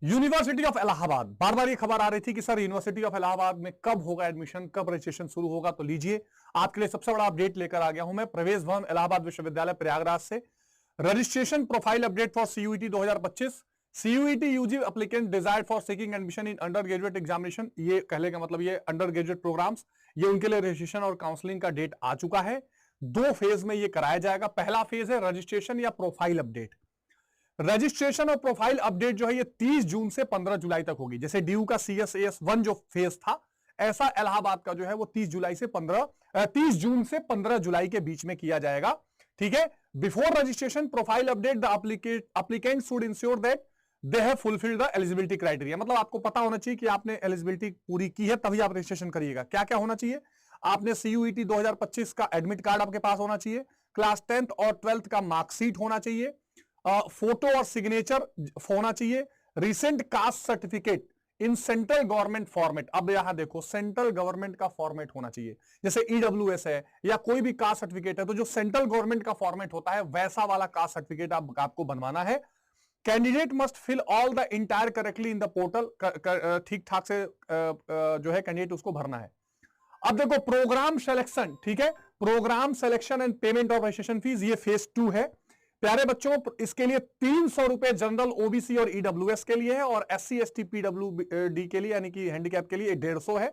University of Allahabad, बार बार ये खबर आ रही थी कि सर यूनिवर्सिटी ऑफ इलाहाबाद में कब होगा एडमिशन, कब रजिस्ट्रेशन शुरू होगा। तो लीजिए, आपके लिए सबसे बड़ा अपडेट लेकर आ गया हूं मैं प्रवेश भवन इलाहाबाद विश्वविद्यालय प्रयागराज से। Registration profile update for CUET 2025। CUET UG applicant desired for seeking admission in undergraduate examination. ये कहने का मतलब ये अंडर ग्रेजुएट प्रोग्राम्स, ये उनके लिए रजिस्ट्रेशन और काउंसलिंग का डेट आ चुका है। 2 फेज में ये कराया जाएगा। पहला फेज है रजिस्ट्रेशन या प्रोफाइल अपडेट। रजिस्ट्रेशन और प्रोफाइल अपडेट जो है ये 30 जून से 15 जुलाई तक होगी। जैसे डीयू का CSAS1 जो फेज था, ऐसा इलाहाबाद का जो है वो 30 जून से 15 जुलाई के बीच में किया जाएगा। ठीक है। Before registration profile update the applicant should ensure that they have fulfilled the eligibility criteria. मतलब आपको पता होना चाहिए कि आपने एलिजिबिलिटी पूरी की है, तभी आप रजिस्ट्रेशन करिएगा। क्या क्या होना चाहिए? आपने CUET 2025 का एडमिट कार्ड आपके पास होना चाहिए, क्लास 10th और 12th का मार्कशीट होना चाहिए, फोटो और सिग्नेचर होना चाहिए, recent caste certificate in central government format. अब यहां देखो, सेंट्रल गवर्नमेंट का फॉर्मेट होना चाहिए। जैसे EWS है या कोई भी कास्ट सर्टिफिकेट है, तो जो सेंट्रल गवर्नमेंट का फॉर्मेट होता है वैसा वाला कास्ट सर्टिफिकेट आपको बनवाना है। Candidate must fill all the entire correctly in the portal. ठीक ठाक से जो है कैंडिडेट उसको भरना है। अब देखो प्रोग्राम सिलेक्शन, ठीक है, programme selection and payment of registration fees, ये फेज 2 है। प्यारे बच्चों, इसके लिए 300 रुपए जनरल OBC और EWS के लिए है, और SC ST PWD के लिए यानी कि हैंडीकैप के लिए 150 है।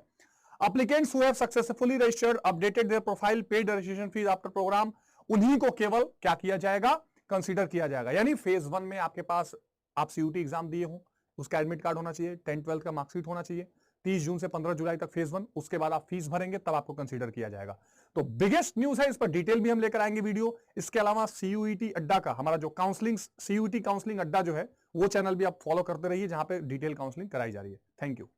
Applicants who have successfully registered updated their profile paid registration fees after programme, उन्हीं को केवल क्या किया जाएगा, कंसीडर किया जाएगा। यानी फेज 1 में आपके पास आप CUT एग्जाम दिए हो, उसका एडमिट कार्ड होना चाहिए, 10th 12th का मार्कशीट होना चाहिए, 30 जून से 15 जुलाई तक फेज 1, उसके बाद आप फीस भरेंगे तब आपको कंसीडर किया जाएगा। तो बिगेस्ट न्यूज है, इस पर डिटेल भी हम लेकर आएंगे वीडियो। इसके अलावा CUET अड्डा का हमारा जो काउंसलिंग, CUET काउंसलिंग अड्डा जो है, वो चैनल भी आप फॉलो करते रहिए, जहां पे डिटेल काउंसलिंग कराई जा रही है। Thank you.